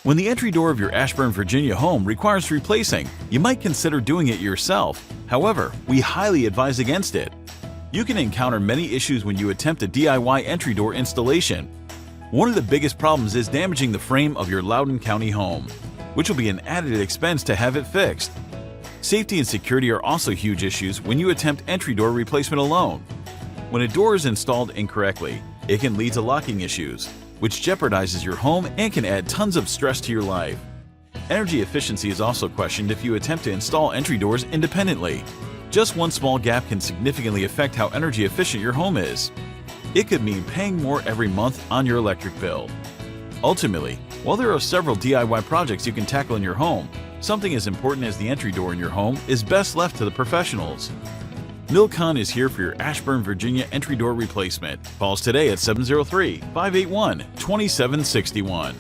When the entry door of your Ashburn, Virginia home requires replacing, you might consider doing it yourself. However, we highly advise against it. You can encounter many issues when you attempt a DIY entry door installation. One of the biggest problems is damaging the frame of your Loudoun County home, which will be an added expense to have it fixed. Safety and security are also huge issues when you attempt entry door replacement alone. When a door is installed incorrectly, it can lead to locking issues, which jeopardizes your home and can add tons of stress to your life. Energy efficiency is also questioned if you attempt to install entry doors independently. Just one small gap can significantly affect how energy efficient your home is. It could mean paying more every month on your electric bill. Ultimately, while there are several DIY projects you can tackle in your home, something as important as the entry door in your home is best left to the professionals. Milcon is here for your Ashburn, Virginia entry door replacement. Call us today at 703-581-2761.